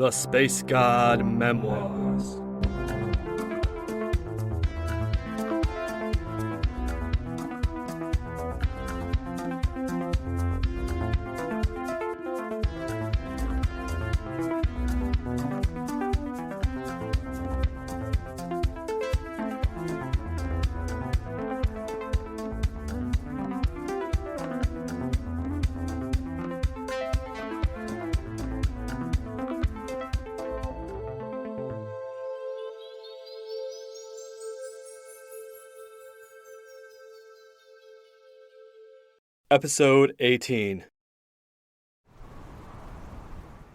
The Space God Memoirs. Episode 18.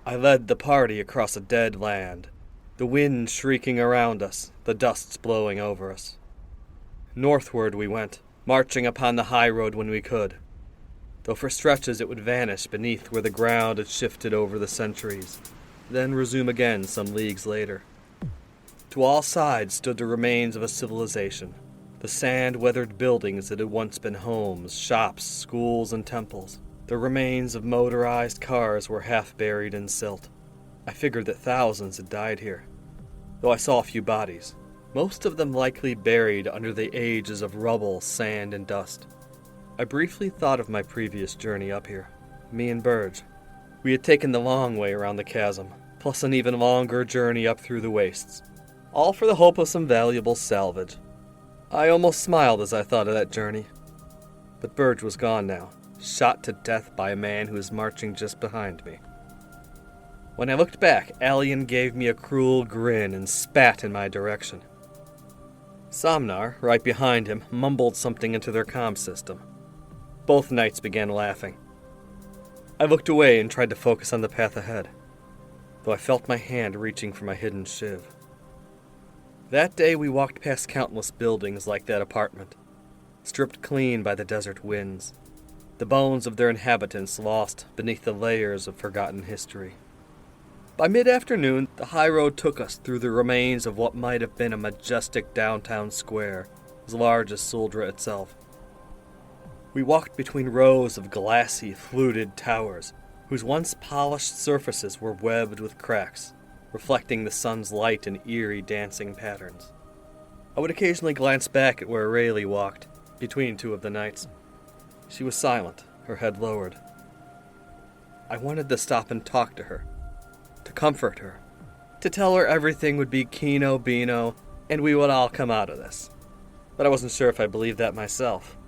I led the party across a dead land, the wind shrieking around us, the dust blowing over us. Northward we went, marching upon the high road when we could, though for stretches it would vanish beneath where the ground had shifted over the centuries, then resume again some leagues later. To all sides stood the remains of a civilization, the sand-weathered buildings that had once been homes, shops, schools, and temples. The remains of motorized cars were half buried in silt. I figured that thousands had died here, though I saw a few bodies, most of them likely buried under the ages of rubble, sand, and dust. I briefly thought of my previous journey up here, me and Burge. We had taken the long way around the chasm, plus an even longer journey up through the wastes, all for the hope of some valuable salvage. I almost smiled as I thought of that journey. But Burge was gone now, shot to death by a man who was marching just behind me. When I looked back, Alien gave me a cruel grin and spat in my direction. Somnar, right behind him, mumbled something into their comm system. Both knights began laughing. I looked away and tried to focus on the path ahead, though I felt my hand reaching for my hidden shiv. That day we walked past countless buildings like that apartment, stripped clean by the desert winds, the bones of their inhabitants lost beneath the layers of forgotten history. By mid-afternoon, the high road took us through the remains of what might have been a majestic downtown square, as large as Suldra itself. We walked between rows of glassy, fluted towers, whose once polished surfaces were webbed with cracks, reflecting the sun's light in eerie dancing patterns. I would occasionally glance back at where Rayleigh walked, between two of the knights. She was silent, her head lowered. I wanted to stop and talk to her, to comfort her, to tell her everything would be kino bino, and we would all come out of this. But I wasn't sure if I believed that myself.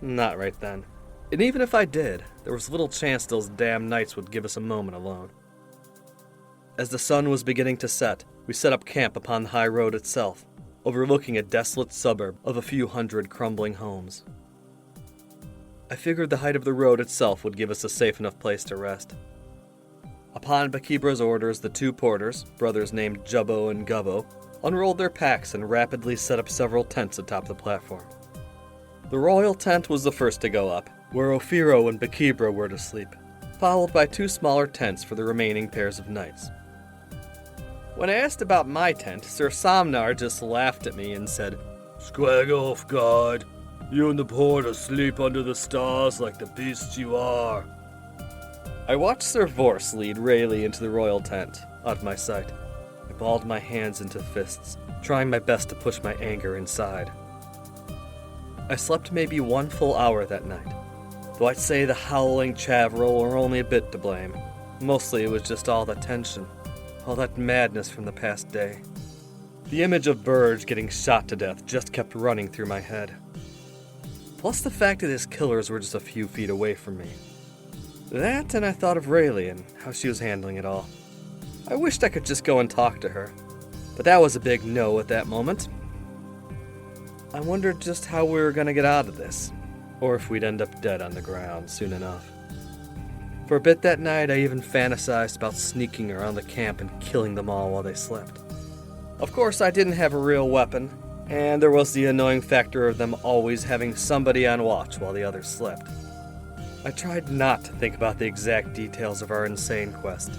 Not right then. And even if I did, there was little chance those damn knights would give us a moment alone. As the sun was beginning to set, we set up camp upon the high road itself, overlooking a desolate suburb of a few hundred crumbling homes. I figured the height of the road itself would give us a safe enough place to rest. Upon Bakibra's orders, the two porters, brothers named Jubbo and Gubbo, unrolled their packs and rapidly set up several tents atop the platform. The royal tent was the first to go up, where Ophiro and Bakibra were to sleep, followed by two smaller tents for the remaining pairs of knights. When I asked about my tent, Sir Somnar just laughed at me and said, "Squag off, guard. You and the porter sleep under the stars like the beasts you are." I watched Sir Vorse lead Rayleigh into the royal tent, out of my sight. I balled my hands into fists, trying my best to push my anger inside. I slept maybe 1 full hour that night, though I'd say the howling Chavril were only a bit to blame. Mostly it was just all that tension, all that madness from the past day. The image of Burge getting shot to death just kept running through my head. Plus the fact that his killers were just a few feet away from me. That, and I thought of Rayleigh and how she was handling it all. I wished I could just go and talk to her, but that was a big no at that moment. I wondered just how we were going to get out of this, or if we'd end up dead on the ground soon enough. For a bit that night, I even fantasized about sneaking around the camp and killing them all while they slept. Of course, I didn't have a real weapon, and there was the annoying factor of them always having somebody on watch while the others slept. I tried not to think about the exact details of our insane quest,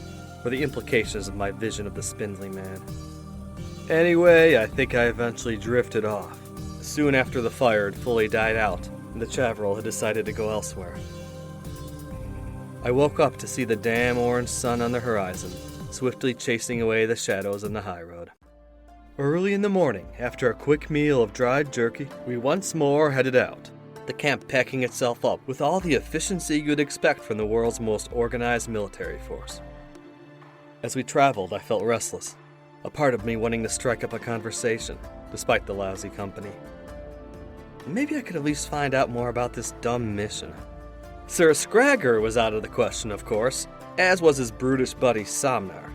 or the implications of my vision of the spindly man. Anyway, I think I eventually drifted off, soon after the fire had fully died out, and the Chavril had decided to go elsewhere. I woke up to see the damn orange sun on the horizon, swiftly chasing away the shadows in the high road. Early in the morning, after a quick meal of dried jerky, we once more headed out, the camp packing itself up with all the efficiency you'd expect from the world's most organized military force. As we traveled, I felt restless, a part of me wanting to strike up a conversation, despite the lousy company. Maybe I could at least find out more about this dumb mission. Sir Scragger was out of the question, of course, as was his brutish buddy Somnar.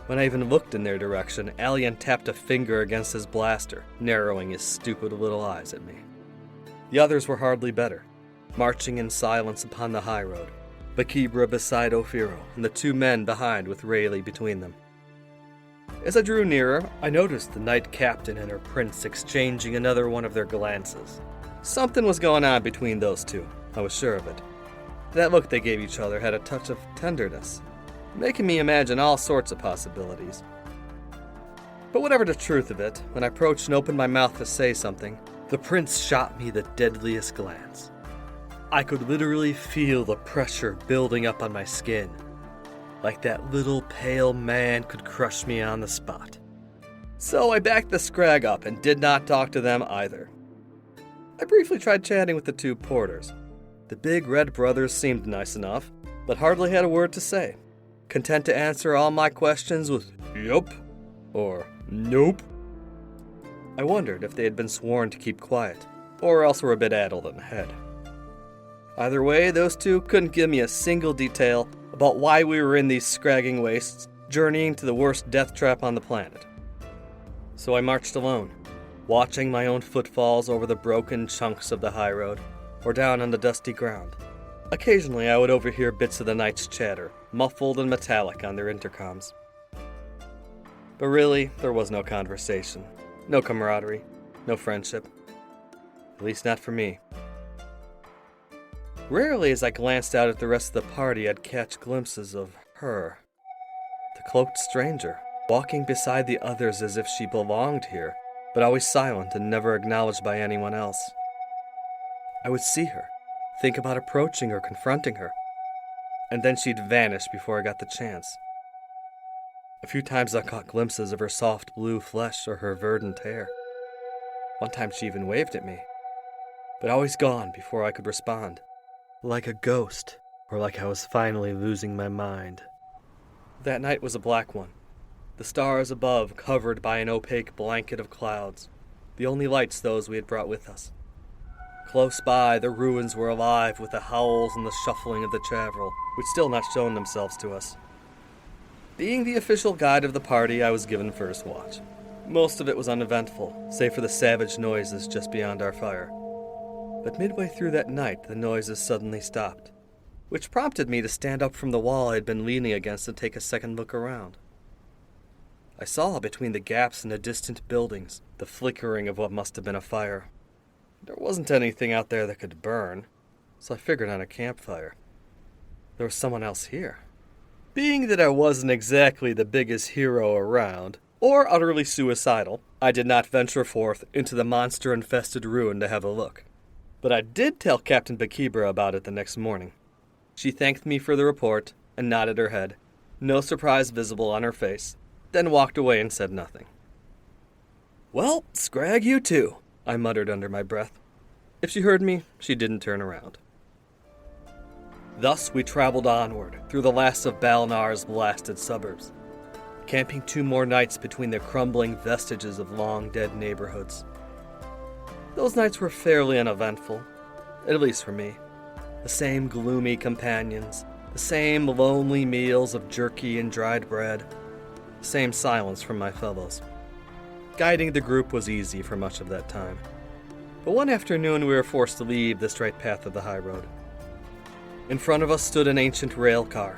When I even looked in their direction, Alien tapped a finger against his blaster, narrowing his stupid little eyes at me. The others were hardly better, marching in silence upon the high road, Bakibra beside Ophiro, and the two men behind with Rayleigh between them. As I drew nearer, I noticed the knight captain and her prince exchanging another one of their glances. Something was going on between those two, I was sure of it. That look they gave each other had a touch of tenderness, making me imagine all sorts of possibilities. But whatever the truth of it, when I approached and opened my mouth to say something, the prince shot me the deadliest glance. I could literally feel the pressure building up on my skin, like that little pale man could crush me on the spot. So I backed the scrag up and did not talk to them either. I briefly tried chatting with the two porters. The big red brothers seemed nice enough, but hardly had a word to say, content to answer all my questions with yup or nope. I wondered if they had been sworn to keep quiet, or else were a bit addled in the head. Either way, those two couldn't give me a single detail about why we were in these scragging wastes, journeying to the worst death trap on the planet. So I marched alone, watching my own footfalls over the broken chunks of the high road, or down on the dusty ground. Occasionally I would overhear bits of the night's chatter, muffled and metallic on their intercoms. But really, there was no conversation, no camaraderie, no friendship. At least not for me. Rarely as I glanced out at the rest of the party, I'd catch glimpses of her. The cloaked stranger, walking beside the others as if she belonged here, but always silent and never acknowledged by anyone else. I would see her, think about approaching or confronting her, and then she'd vanish before I got the chance. A few times I caught glimpses of her soft blue flesh or her verdant hair. One time she even waved at me, but always gone before I could respond. Like a ghost, or like I was finally losing my mind. That night was a black one, the stars above covered by an opaque blanket of clouds, the only lights those we had brought with us. Close by, the ruins were alive with the howls and the shuffling of the travel, which still not shown themselves to us. Being the official guide of the party, I was given first watch. Most of it was uneventful, save for the savage noises just beyond our fire. But midway through that night, the noises suddenly stopped, which prompted me to stand up from the wall I had been leaning against and take a second look around. I saw between the gaps in the distant buildings the flickering of what must have been a fire. There wasn't anything out there that could burn, so I figured on a campfire. There was someone else here. Being that I wasn't exactly the biggest hero around, or utterly suicidal, I did not venture forth into the monster-infested ruin to have a look. But I did tell Captain Bakibra about it the next morning. She thanked me for the report and nodded her head, no surprise visible on her face, then walked away and said nothing. "Well, scrag you too," I muttered under my breath. If she heard me, she didn't turn around. Thus we traveled onward through the last of Balnar's blasted suburbs, camping 2 more nights between the crumbling vestiges of long-dead neighborhoods. Those nights were fairly uneventful, at least for me. The same gloomy companions, the same lonely meals of jerky and dried bread, the same silence from my fellows. Guiding the group was easy for much of that time. But one afternoon we were forced to leave the straight path of the high road. In front of us stood an ancient rail car,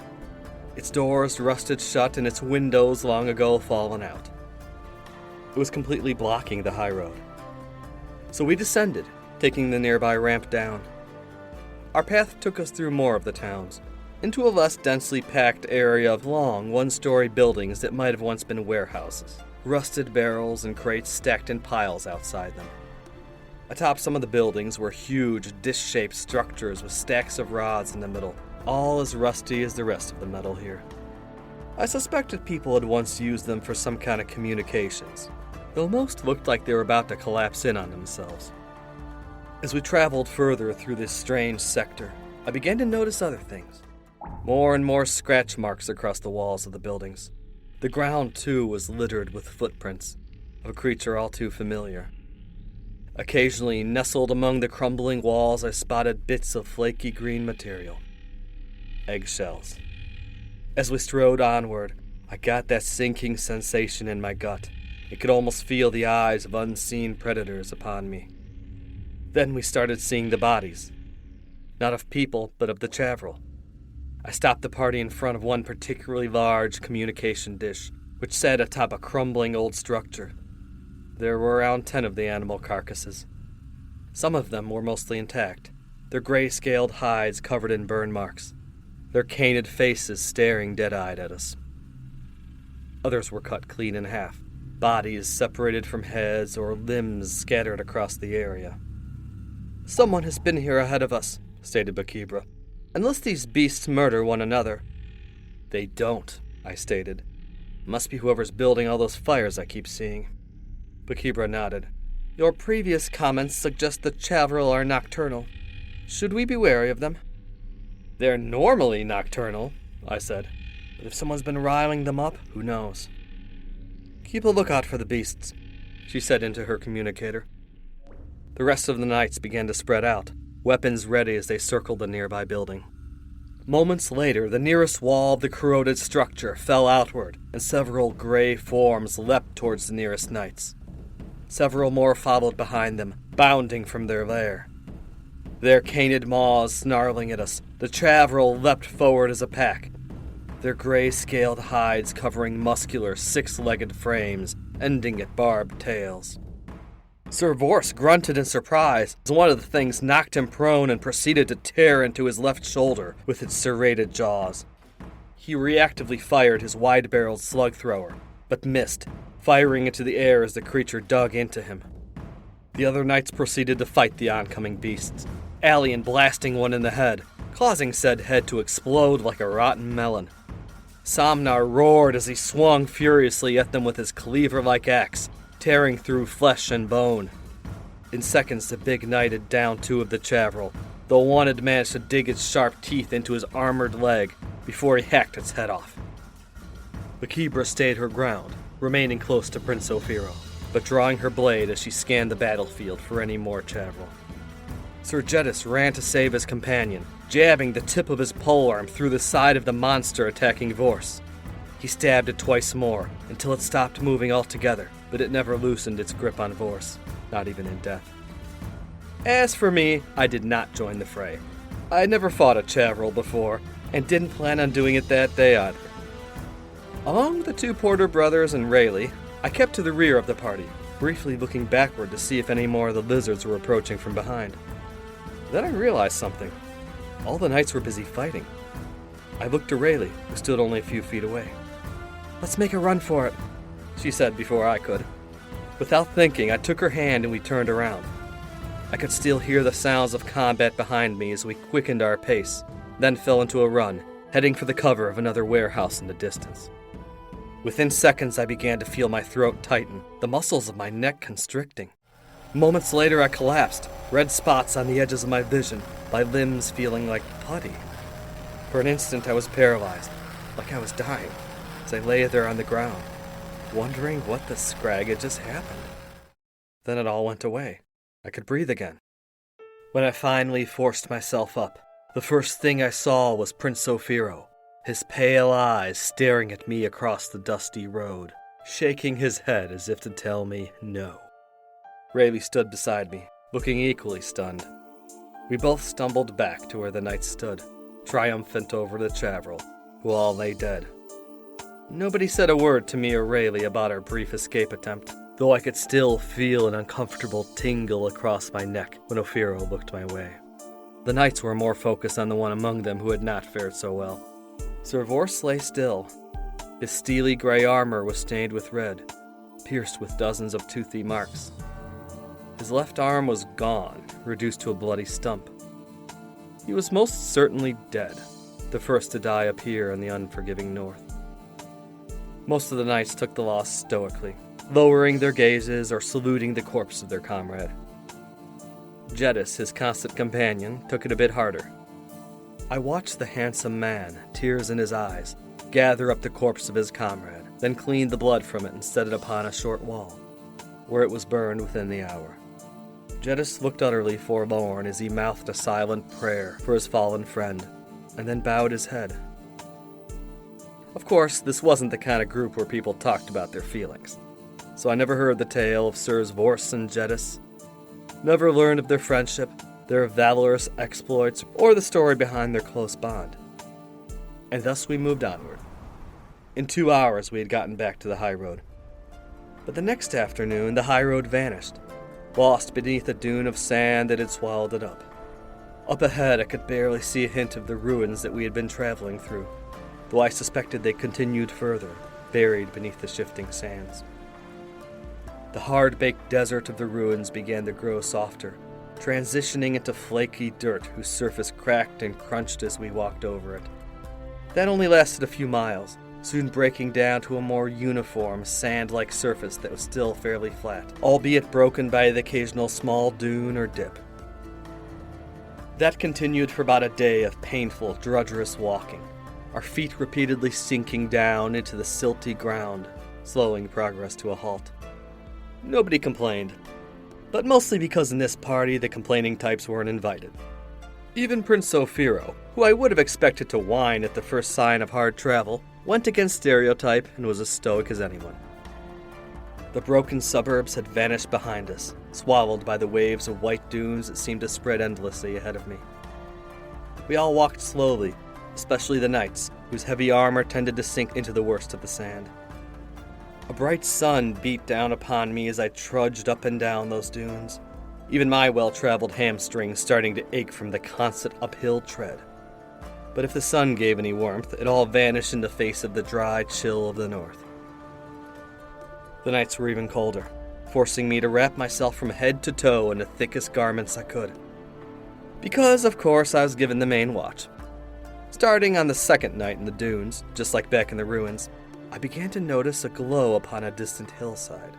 its doors rusted shut and its windows long ago fallen out. It was completely blocking the high road. So we descended, taking the nearby ramp down. Our path took us through more of the towns, into a less densely packed area of long, 1-story buildings that might have once been warehouses, rusted barrels and crates stacked in piles outside them. Atop some of the buildings were huge, dish-shaped structures with stacks of rods in the middle, all as rusty as the rest of the metal here. I suspected people had once used them for some kind of communications, though most looked like they were about to collapse in on themselves. As we traveled further through this strange sector, I began to notice other things. More and more scratch marks across the walls of the buildings. The ground, too, was littered with footprints of a creature all too familiar. Occasionally, nestled among the crumbling walls, I spotted bits of flaky green material. Eggshells. As we strode onward, I got that sinking sensation in my gut. I could almost feel the eyes of unseen predators upon me. Then we started seeing the bodies. Not of people, but of the Chavril. I stopped the party in front of one particularly large communication dish, which sat atop a crumbling old structure. There were around 10 of the animal carcasses. Some of them were mostly intact, their gray-scaled hides covered in burn marks, their canid faces staring dead-eyed at us. Others were cut clean in half, bodies separated from heads or limbs scattered across the area. "Someone has been here ahead of us," stated Bakibra. "Unless these beasts murder one another." "They don't," I stated. "Must be whoever's building all those fires I keep seeing." Bakibra nodded. "Your previous comments suggest the Chavril are nocturnal. Should we be wary of them?" "They're normally nocturnal," I said. "But if someone's been riling them up, who knows?" "Keep a lookout for the beasts," she said into her communicator. The rest of the knights began to spread out, weapons ready as they circled the nearby building. Moments later, the nearest wall of the corroded structure fell outward, and several gray forms leapt towards the nearest knights. Several more followed behind them, bounding from their lair. Their canid maws snarling at us, the Chavril leapt forward as a pack, their gray-scaled hides covering muscular, six-legged frames, ending at barbed tails. Sir Vorse grunted in surprise as one of the things knocked him prone and proceeded to tear into his left shoulder with its serrated jaws. He reactively fired his wide-barreled slug thrower, but missed, firing into the air as the creature dug into him. The other knights proceeded to fight the oncoming beasts, Allian blasting one in the head, causing said head to explode like a rotten melon. Somnar roared as he swung furiously at them with his cleaver-like axe, tearing through flesh and bone. In seconds, the big knight had downed 2 of the Chavril, though one had managed to dig its sharp teeth into his armored leg before he hacked its head off. Bakibra stayed her ground, remaining close to Prince Ophiro, but drawing her blade as she scanned the battlefield for any more Chavril. Sir Jedis ran to save his companion, jabbing the tip of his polearm through the side of the monster attacking Vorse. He stabbed it twice more, until it stopped moving altogether, but it never loosened its grip on Vorse, not even in death. As for me, I did not join the fray. I had never fought a Chavril before, and didn't plan on doing it that day either. Along with the 2 Porter brothers and Rayleigh, I kept to the rear of the party, briefly looking backward to see if any more of the lizards were approaching from behind. Then I realized something. All the knights were busy fighting. I looked to Rayleigh, who stood only a few feet away. "Let's make a run for it," she said before I could. Without thinking, I took her hand and we turned around. I could still hear the sounds of combat behind me as we quickened our pace, then fell into a run, heading for the cover of another warehouse in the distance. Within seconds, I began to feel my throat tighten, the muscles of my neck constricting. Moments later, I collapsed, red spots on the edges of my vision, my limbs feeling like putty. For an instant, I was paralyzed, like I was dying, as I lay there on the ground, wondering what the scrag had just happened. Then it all went away. I could breathe again. When I finally forced myself up, the first thing I saw was Prince Ophiro, his pale eyes staring at me across the dusty road, shaking his head as if to tell me no. Rayleigh stood beside me, looking equally stunned. We both stumbled back to where the knights stood, triumphant over the Chavril, who all lay dead. Nobody said a word to me or Rayleigh about our brief escape attempt, though I could still feel an uncomfortable tingle across my neck when Ophiro looked my way. The knights were more focused on the one among them who had not fared so well. Sir Vorse lay still. His steely gray armor was stained with red, pierced with dozens of toothy marks. His left arm was gone, reduced to a bloody stump. He was most certainly dead, the first to die up here in the unforgiving north. Most of the knights took the loss stoically, lowering their gazes or saluting the corpse of their comrade. Jedis, his constant companion, took it a bit harder. I watched the handsome man, tears in his eyes, gather up the corpse of his comrade, then clean the blood from it and set it upon a short wall, where it was burned within the hour. Jedis looked utterly forlorn as he mouthed a silent prayer for his fallen friend, and then bowed his head. Of course, this wasn't the kind of group where people talked about their feelings, so I never heard the tale of Sirs Vorse and Jedis, never learned of their friendship, their valorous exploits, or the story behind their close bond. And thus we moved onward. In 2 hours we had gotten back to the high road. But the next afternoon the high road vanished, lost beneath a dune of sand that had swallowed it up. Up ahead I could barely see a hint of the ruins that we had been traveling through, though I suspected they continued further, buried beneath the shifting sands. The hard-baked desert of the ruins began to grow softer, transitioning into flaky dirt whose surface cracked and crunched as we walked over it. That only lasted a few miles, soon breaking down to a more uniform, sand-like surface that was still fairly flat, albeit broken by the occasional small dune or dip. That continued for about a day of painful, drudgerous walking, our feet repeatedly sinking down into the silty ground, slowing progress to a halt. Nobody complained, but mostly because in this party the complaining types weren't invited. Even Prince Ophiro, who I would have expected to whine at the first sign of hard travel, went against stereotype and was as stoic as anyone. The broken suburbs had vanished behind us, swallowed by the waves of white dunes that seemed to spread endlessly ahead of me. We all walked slowly, especially the knights, whose heavy armor tended to sink into the worst of the sand. A bright sun beat down upon me as I trudged up and down those dunes, even my well-traveled hamstrings starting to ache from the constant uphill tread. But if the sun gave any warmth, it all vanished in the face of the dry chill of the north. The nights were even colder, forcing me to wrap myself from head to toe in the thickest garments I could. Because, of course, I was given the main watch. Starting on the second night in the dunes, just like back in the ruins, I began to notice a glow upon a distant hillside.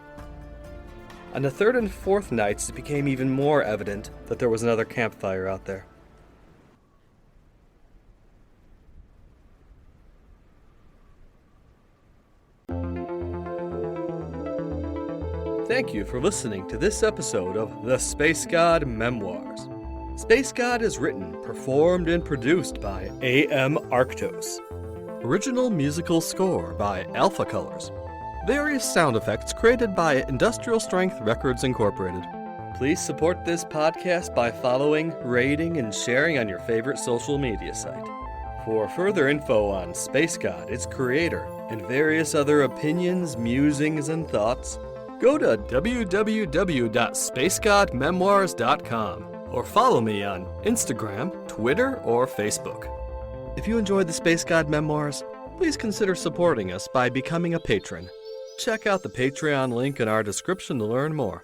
On the third and fourth nights, it became even more evident that there was another campfire out there. Thank you for listening to this episode of The Space God Memoirs. Space God is written, performed, and produced by A.M. Arctos. Original musical score by Alpha Colors. Various sound effects created by Industrial Strength Records Incorporated. Please support this podcast by following, rating, and sharing on your favorite social media site. For further info on Space God, its creator, and various other opinions, musings, and thoughts, go to www.spacegodmemoirs.com or follow me on Instagram, Twitter, or Facebook. If you enjoyed the Space God Memoirs, please consider supporting us by becoming a patron. Check out the Patreon link in our description to learn more.